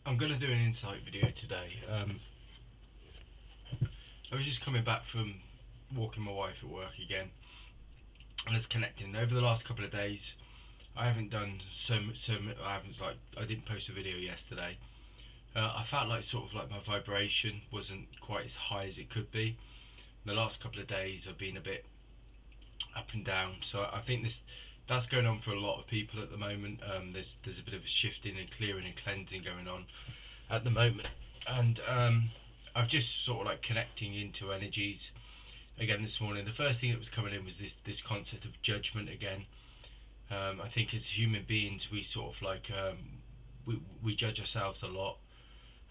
I'm going to do an insight video today. I was just coming back from walking my wife at work again, and it's connecting. Over the last couple of days, I haven't done I haven't I didn't post a video yesterday. I felt like sort of like my vibration wasn't quite as high as it could be. The last couple of days, I've been a bit up and down. So I think that's going on for a lot of people at the moment. There's a bit of a shifting and clearing and cleansing going on at the moment, and I've just sort of like connecting into energies again this morning. The first thing that was coming in was this concept of judgment again. I think as human beings we sort of like we judge ourselves a lot,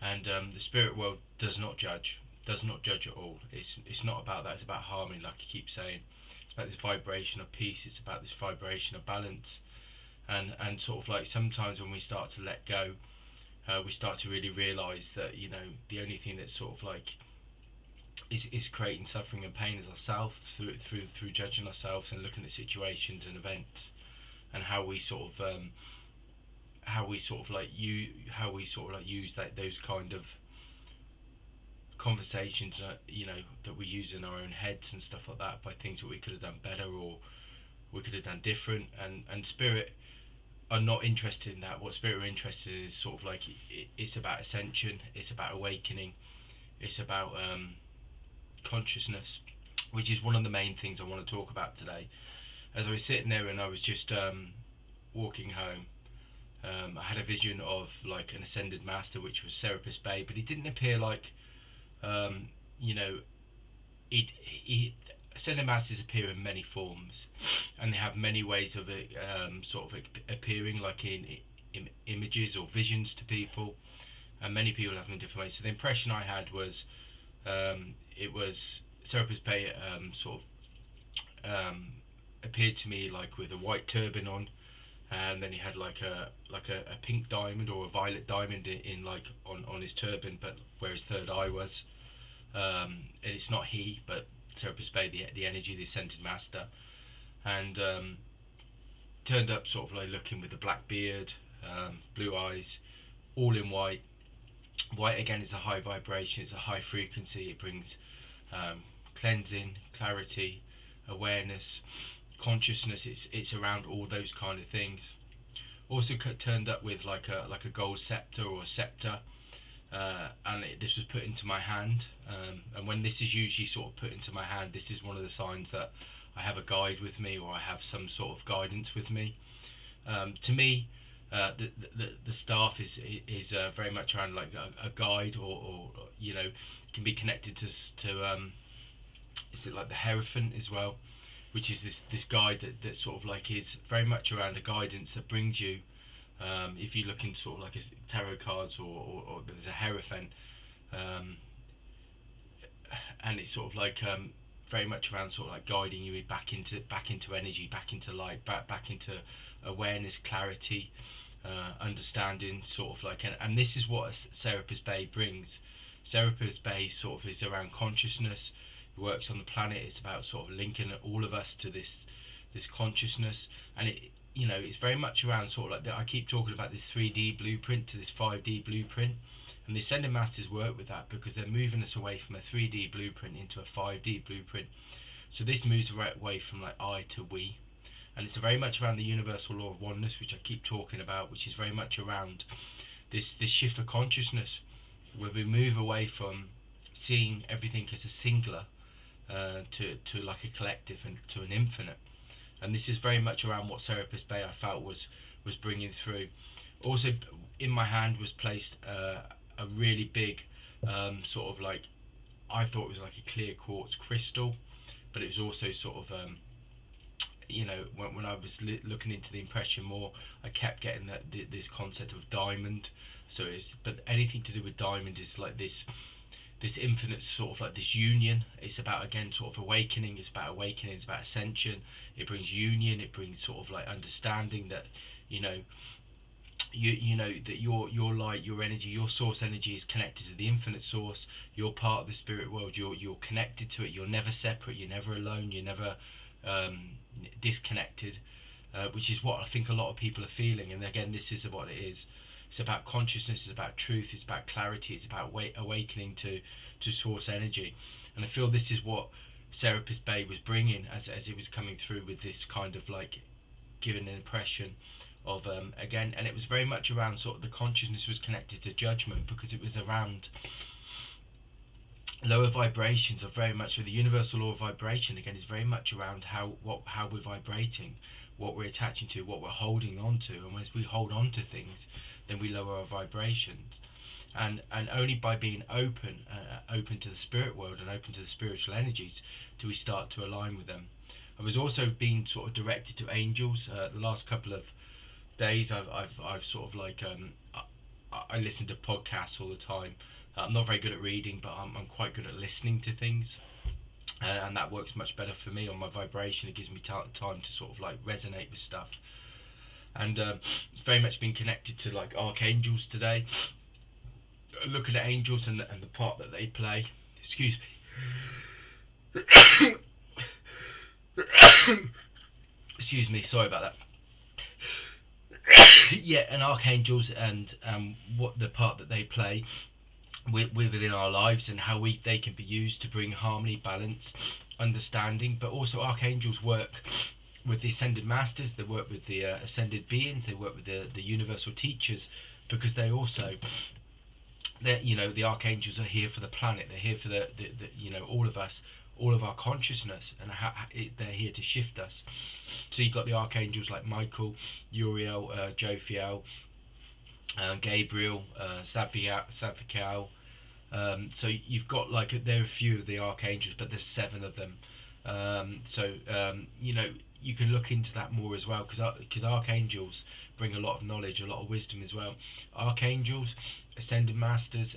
and the spirit world does not judge at all. It's not about that. It's about harmony, like I keep saying. It's about this vibration of peace. It's about this vibration of balance, and sort of like sometimes when we start to let go, we start to really realise that the only thing that's sort of like is creating suffering and pain is ourselves through judging ourselves and looking at situations and events, and how we sort of use those kind of conversations that we use in our own heads and stuff like that, by things that we could have done better or we could have done different. And spirit are not interested in that. What spirit are interested in is sort of like it's about ascension, it's about awakening, it's about consciousness, which is one of the main things I want to talk about today. As I was sitting there and I was just walking home, I had a vision of like an ascended master, which was Serapis Bey, but he didn't appear like um, you know ascended masters appear in many forms, and they have many ways of sort of appearing, like in images or visions to people, and many people have them in different ways. So the impression I had was it was Serapis Bey sort of appeared to me like with a white turban on, and then he had like a pink diamond or a violet diamond in like on his turban, but where his third eye was. It's not he, but Serapis Bey, the energy, the ascended master, and turned up sort of like looking with a black beard, blue eyes, all in white. White again is a high vibration, it's a high frequency. It brings cleansing, clarity, awareness, consciousness. It's around all those kind of things. Also turned up with like a gold scepter or a scepter, and this was put into my hand. And when this is usually sort of put into my hand, this is one of the signs that I have a guide with me, or I have some sort of guidance with me. To me, the staff is very much around like a guide, or can be connected to is it like the Hierophant as well, which is this guide that sort of like is very much around a guidance that brings you. If you look into sort of like tarot cards, or there's a Hierophant, um, and it's sort of like very much around sort of like guiding you back into energy, back into light, back into awareness, clarity, understanding, sort of like, and this is what Serapis Bey brings. Serapis Bey sort of is around consciousness. It works on the planet. It's about sort of linking all of us to this consciousness, and it's very much around sort of like that. I keep talking about this 3D blueprint to this 5D blueprint, and the Ascended Masters work with that because they're moving us away from a 3D blueprint into a 5D blueprint. So this moves away from like I to we, and it's very much around the universal law of oneness, which I keep talking about, which is very much around this shift of consciousness, where we move away from seeing everything as a singular, to like a collective and to an infinite. And this is very much around what Serapis Bey I felt was bringing through. Also, in my hand was placed a really big sort of like, I thought it was like a clear quartz crystal, but it was also sort of when I was looking into the impression more, I kept getting this concept of diamond. So but anything to do with diamond is like this infinite sort of like this union. It's about, again, sort of awakening. It's about awakening. It's about ascension. It brings union. It brings sort of like understanding that that your light, your energy, your source energy is connected to the infinite source. You're part of the spirit world. You're connected to it. You're never separate. You're never alone. You're never disconnected, which is what I think a lot of people are feeling. And again, this is what it is. It's about consciousness, it's about truth, it's about clarity, it's about awakening to source energy. And I feel this is what Serapis Bey was bringing as it was coming through with this kind of like giving an impression of again, and it was very much around sort of the consciousness was connected to judgment, because it was around lower vibrations are very much with the universal law of vibration. Again, is very much around how we're vibrating, what we're attaching to, what we're holding on to, and as we hold on to things, then we lower our vibrations. And only by being open to the spirit world and open to the spiritual energies do we start to align with them. I was also being sort of directed to angels. The last couple of days, I've sort of like I listen to podcasts all the time. I'm not very good at reading, but I'm quite good at listening to things, and that works much better for me on my vibration. It gives me time to sort of like resonate with stuff, and it's very much been connected to like archangels today. Looking at angels and the part that they play. Excuse me. Excuse me. Sorry about that. Yeah, and archangels and what the part that they play within our lives, and how they can be used to bring harmony, balance, understanding. But also archangels work with the ascended masters, they work with the ascended beings, they work with the universal teachers, because they also, the archangels are here for the planet. They're here for the all of us, all of our consciousness, and they're here to shift us. So you've got the archangels like Michael, Uriel, Jophiel, Gabriel, Savikel. So you've got like, there are a few of the archangels, but there's 7 of them. You can look into that more as well, because archangels bring a lot of knowledge, a lot of wisdom as well. Archangels, ascended masters,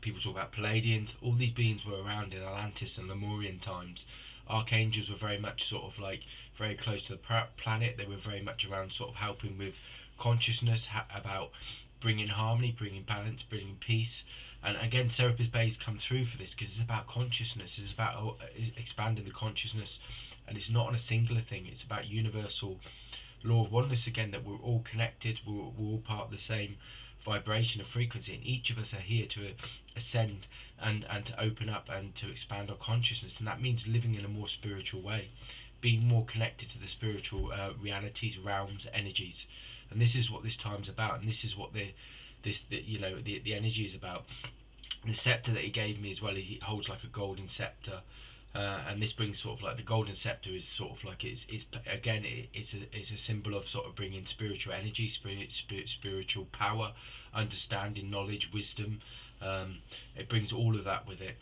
people talk about Palladians. All these beings were around in Atlantis and Lemurian times. Archangels were very much sort of like very close to the planet. They were very much around sort of helping with consciousness, about bringing harmony, bringing balance, bringing peace. And again, Serapis Bey's come through for this, because it's about consciousness. It's about expanding the consciousness, and it's not on a singular thing. It's about universal law of oneness again, that we're all connected. We're all part of the same vibration of frequency, and each of us are here to ascend and to open up and to expand our consciousness. And that means living in a more spiritual way, being more connected to the spiritual realities, realms, energies. And this is what this time's about, and this is what the energy is about. The scepter that he gave me as well, he holds like a golden scepter, and this brings sort of like, the golden scepter is sort of like, it's a symbol of sort of bringing spiritual energy, spiritual power, understanding, knowledge, wisdom. It brings all of that with it.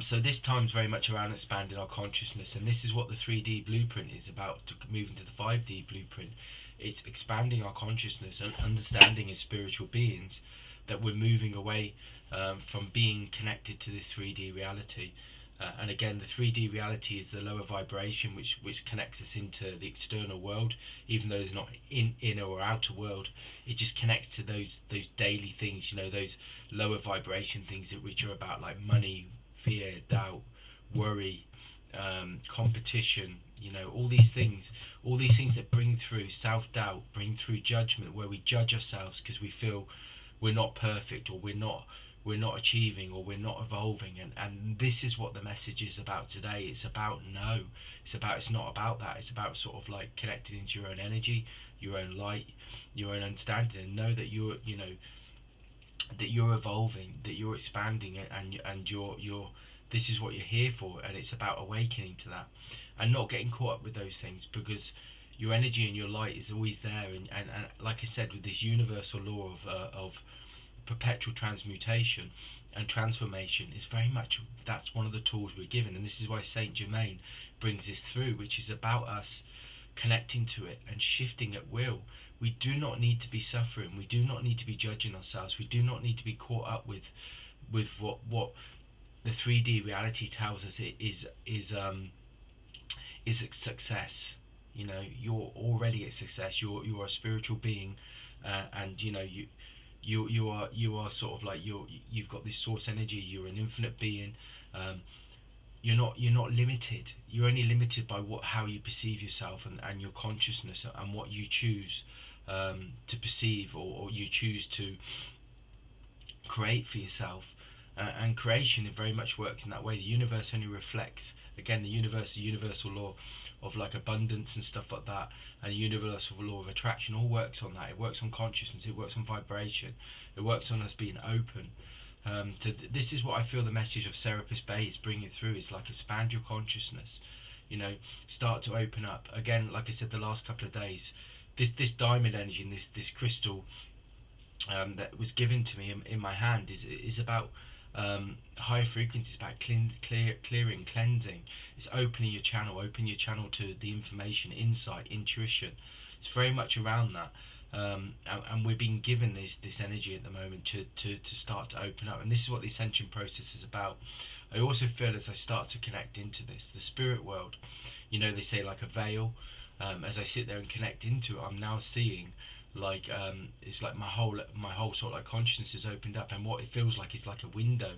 So this time's very much around expanding our consciousness, and this is what the 3D blueprint is about, to move into the 5D blueprint. It's expanding our consciousness and understanding as spiritual beings that we're moving away from being connected to this 3D reality. And again, the 3D reality is the lower vibration, which connects us into the external world, even though there's not inner or outer world. It just connects to those daily things, those lower vibration things which are about like money, fear, doubt, worry, competition, all these things that bring through self-doubt, bring through judgment, where we judge ourselves because we feel we're not perfect, or we're not achieving, or we're not evolving. And this is what the message is about today. It's about it's not about that. It's about sort of like connecting into your own energy, your own light, your own understanding, and know that you're evolving, that you're expanding, and you're this is what you're here for. And it's about awakening to that, and not getting caught up with those things, because your energy and your light is always there. And like I said, with this universal law of perpetual transmutation and transformation, is very much, that's one of the tools we're given. And this is why Saint Germain brings this through, which is about us connecting to it and shifting at will. We do not need to be suffering. We do not need to be judging ourselves. We do not need to be caught up with what the 3D reality tells us it is a success. You're already a success. You're a spiritual being, and you are sort of like, you've got this source energy. You're an infinite being. You're not limited. You're only limited by how you perceive yourself and your consciousness and what you choose to perceive, or you choose to create for yourself. And creation, it very much works in that way. The universe only reflects, again, the universe, the universal law of like abundance and stuff like that, and the universal law of attraction all works on that. It works on consciousness, it works on vibration, it works on us being open. This is what I feel the message of Serapis Bay is bringing through. Is like expand your consciousness, start to open up. Again, like I said, the last couple of days, this diamond energy and this crystal that was given to me in my hand is about higher frequencies, about clearing, cleansing. It's opening your channel, to the information, insight, intuition. It's very much around that. And we're being given this energy at the moment to start to open up, and this is what the ascension process is about. I also feel, as I start to connect into this, the spirit world, they say like a veil. As I sit there and connect into it, I'm now seeing like it's like my whole sort of like consciousness is opened up, and what it feels like is like a window,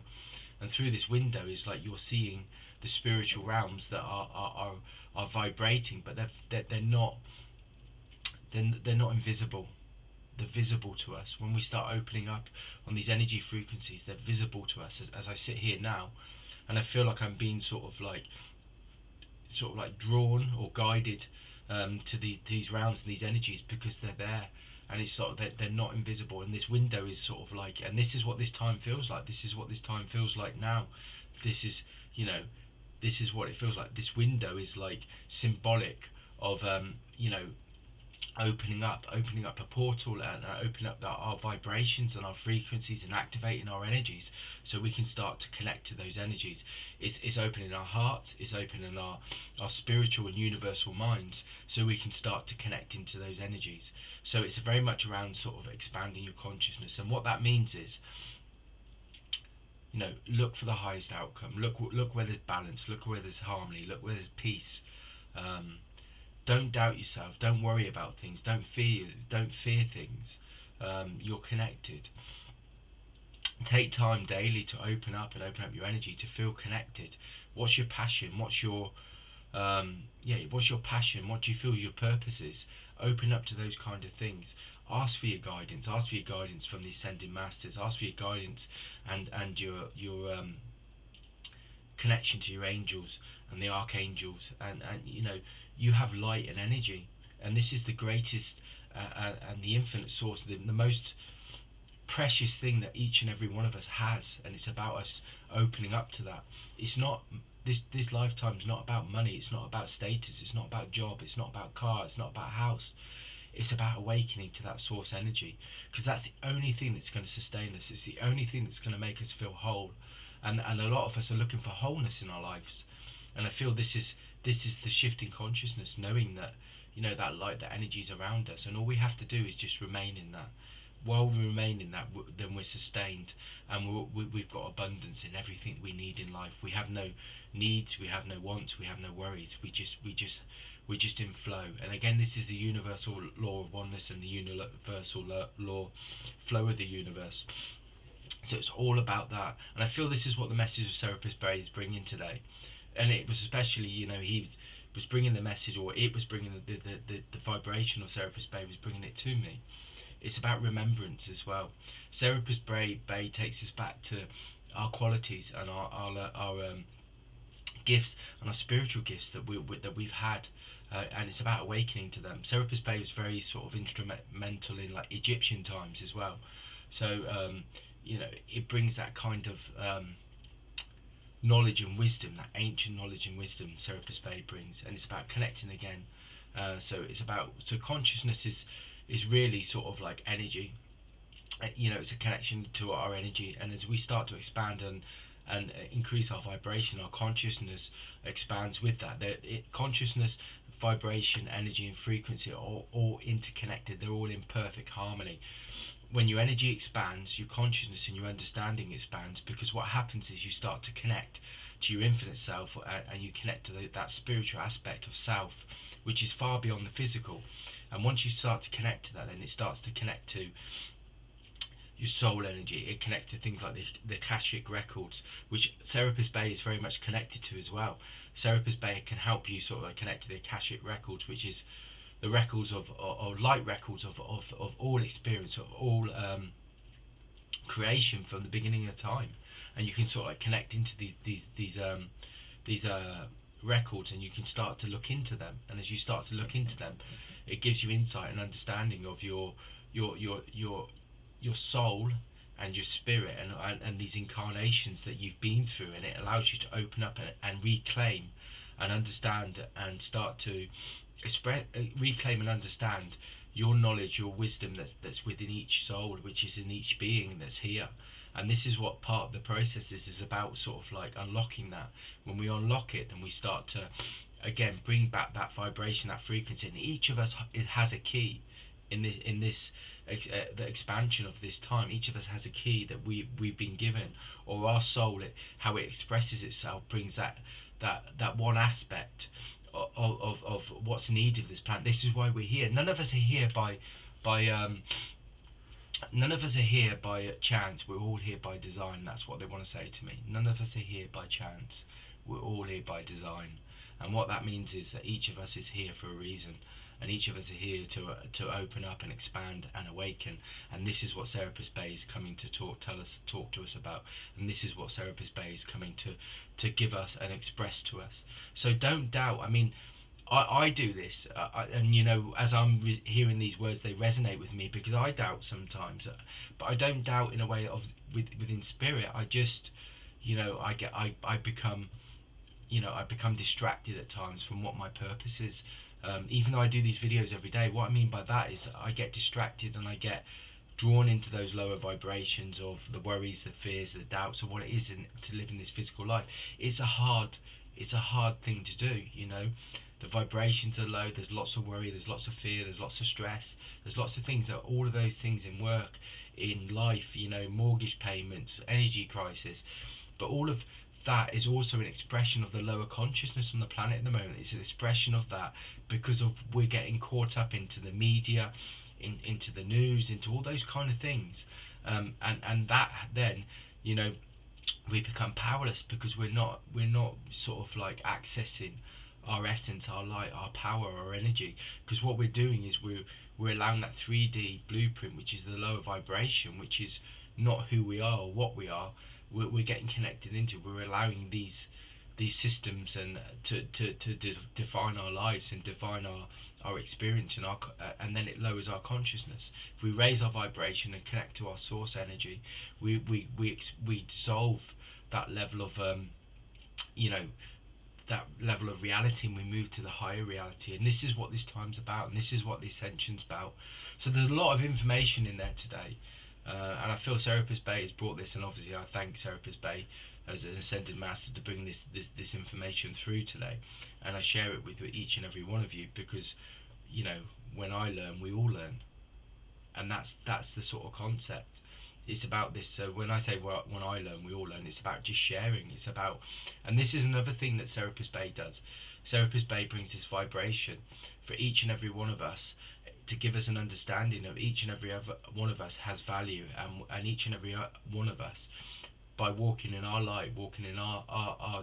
and through this window is like you're seeing the spiritual realms that are vibrating, but they're not invisible. They're visible to us. When we start opening up on these energy frequencies, they're visible to us as I sit here now, and I feel like I'm being sort of like drawn or guided to these realms and these energies, because they're there, and it's sort of they're not invisible. And this window is sort of like, and this is what this time feels like. This is what this time feels like now. This is this is what it feels like. This window is like symbolic of opening up a portal, and opening up our vibrations and our frequencies, and activating our energies, so we can start to connect to those energies. It's opening our hearts, it's opening our spiritual and universal minds, so we can start to connect into those energies. So it's very much around sort of expanding your consciousness, and what that means is, look for the highest outcome. Look where there's balance. Look where there's harmony. Look where there's peace. Don't doubt yourself. Don't worry about things. Don't fear things. You're connected. Take time daily to open up your energy, to feel connected. What's your passion? What's your passion? What do you feel your purpose is? Open up to those kind of things. Ask for your guidance. Ask for your guidance from the ascended masters. Ask for your guidance and your connection to your angels and the archangels, and you have light and energy, and this is the greatest and the infinite source, the most precious thing that each and every one of us has, and it's about us opening up to that. It's not this lifetime's not about money, it's not about status, it's not about job, it's not about car, it's not about house. It's about awakening to that source energy, because that's the only thing that's going to sustain us. It's the only thing that's going to make us feel whole, and a lot of us are looking for wholeness in our lives, and I feel this is the shift in consciousness, knowing that that light, that energy is around us, and all we have to do is just remain in that. While we remain in that, then we're sustained, and we've got abundance in everything we need in life. We have no needs, we have no wants, we have no worries. We're just in flow. And again, this is the universal law of oneness and the universal law flow of the universe. So it's all about that, and I feel this is what the message of Serapis Bey is bringing today. And it was especially, he was bringing the message, or it was bringing the vibration of Serapis Bey was bringing it to me. It's about remembrance as well. Serapis Bey takes us back to our qualities and our gifts and our spiritual gifts that we've had, and it's about awakening to them. Serapis Bey was very sort of instrumental in like Egyptian times as well. So it brings that kind of knowledge and wisdom, that ancient knowledge and wisdom Serapis Bey brings, and it's about connecting again. So consciousness is really sort of like energy. It's a connection to our energy, and as we start to expand and increase our vibration, our consciousness expands with that. Consciousness, vibration, energy, and frequency are all interconnected. They're all in perfect harmony. When your energy expands, your consciousness and your understanding expands, because what happens is you start to connect to your infinite self, and you connect to that spiritual aspect of self, which is far beyond the physical. And once you start to connect to that, then it starts to connect to your soul energy. It connects to things like the Akashic records, which Serapis Bey is very much connected to as well. Serapis Bey can help you sort of like connect to the Akashic records, which is the records of, or light records of all experience, of all creation from the beginning of time. And you can sort of like connect into these records, and you can start to look into them. And as you start to look into them, it gives you insight and understanding of your your your your soul and your spirit, and these incarnations that you've been through, and it allows you to open up and reclaim and understand and start to express, reclaim and understand your knowledge, your wisdom that's within each soul, which is in each being that's here. And this is what part of the process is about, sort of like unlocking that. When we unlock it, then we start to again bring back that vibration, that frequency. And each of us, it has a key in this the expansion of this time. Each of us has a key that we've been given, or our soul, how it expresses itself brings that one aspect of what's needed of this planet. This is why we're here. None of us are here by none of us are here by chance. We're all here by design. That's what they want to say to me. None of us are here by chance. We're all here by design. And what that means is that each of us is here for a reason, and each of us are here to open up and expand and awaken. And this is what Serapis Bay is coming to talk to us about. And this is what Serapis Bay is coming to give us and express to us. So don't doubt. I mean, I do this, and you know, as I'm hearing these words, they resonate with me, because I doubt sometimes, but I don't doubt in a way of within spirit. I just, you know, I become, you know, I become distracted at times from what my purpose is. Even though I do these videos every day, what I mean by that is I get distracted and I get drawn into those lower vibrations of the worries, the fears, the doubts of what it is to live in this physical life. It's a hard thing to do, you know. The vibrations are low, there's lots of worry, there's lots of fear, there's lots of stress, there's lots of things, that all of those things in work, in life, you know, mortgage payments, energy crisis. But all of that is also an expression of the lower consciousness on the planet at the moment. It's an expression of that, because of we're getting caught up into the media, into the news, into all those kind of things, and that then, you know, we become powerless, because we're not sort of like accessing our essence, our light, our power, our energy. Because what we're doing is we're allowing that 3D blueprint, which is the lower vibration, which is not who we are or what we are. We're getting connected into. We're allowing these systems and to define our lives and define our experience, and and then it lowers our consciousness. If we raise our vibration and connect to our source energy, we dissolve that level of you know, that level of reality, and we move to the higher reality. And this is what this time's about, and this is what the ascension's about. So there's a lot of information in there today, and I feel Serapis Bay has brought this, and obviously I thank Serapis Bay as an ascended master to bring this information through today, and I share it with each and every one of you, because, you know, when I learn, we all learn, and that's the sort of concept. It's about this. So when I say, well, when I learn, we all learn, it's about just sharing. It's about, and this is another thing that Serapis Bay does. Serapis Bay brings this vibration for each and every one of us, to give us an understanding of each and every other one of us has value, and each and every one of us, by walking in our light, walking in our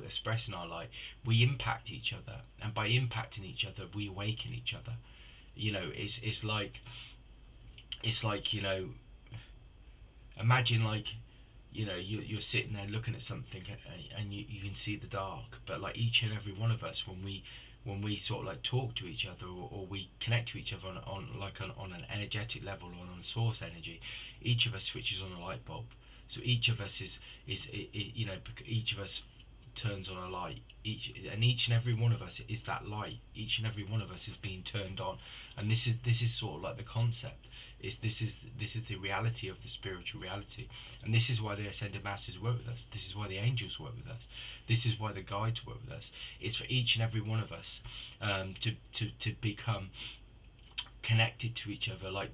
expressing our light, we impact each other, and by impacting each other, we awaken each other. You know, it's like, you know, imagine, like, you know, you're sitting there looking at something, and you can see the dark, but like each and every one of us, when we sort of like talk to each other, or we connect to each other on an energetic level, or on a source energy, each of us switches on a light bulb. So each of us is you know, each of us turns on a light, each and every one of us is that light. Each and every one of us is being turned on, and this is sort of like the concept. This is the reality of the spiritual reality, and this is why the ascended masters work with us. This is why the angels work with us. This is why the guides work with us. It's for each and every one of us to become connected to each other, like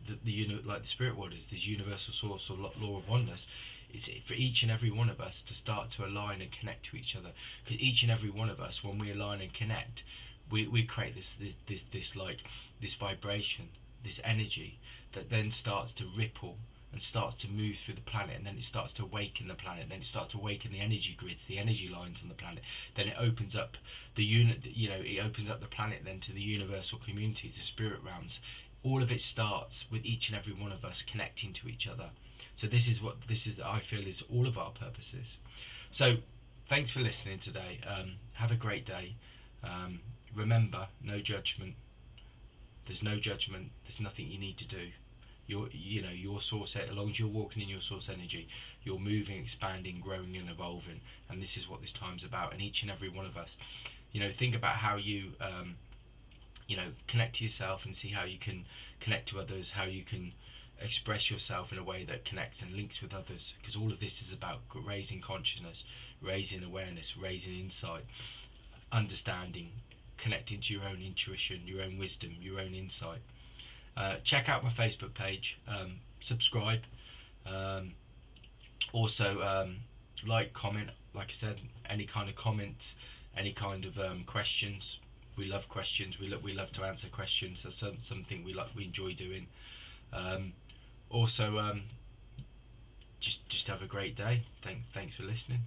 like the spirit world is this universal source or law of oneness. It's for each and every one of us to start to align and connect to each other, because each and every one of us, when we align and connect, we create this like this vibration, this energy that then starts to ripple and starts to move through the planet, and then it starts to awaken the planet, then it starts to awaken the energy grids, the energy lines on the planet, then it opens up the unit, it opens up the planet then to the universal community, the spirit realms. All of it starts with each and every one of us connecting to each other. So this is what I feel is all of our purposes. So thanks for listening today. Have a great day. Remember, no judgment. There's no judgment. There's nothing you need to do. Your source, as long as you're walking in your source energy, you're moving, expanding, growing, and evolving. And this is what this time's about. And each and every one of us, think about how you, connect to yourself and see how you can connect to others. How you can express yourself in a way that connects and links with others. Because all of this is about raising consciousness, raising awareness, raising insight, understanding, connecting to your own intuition, your own wisdom, your own insight. Check out my Facebook page, subscribe, also like, comment, like I said, any kind of comments, any kind of questions. We love questions. We love to answer questions. That's something we enjoy doing. Also, just have a great day. Thanks for listening.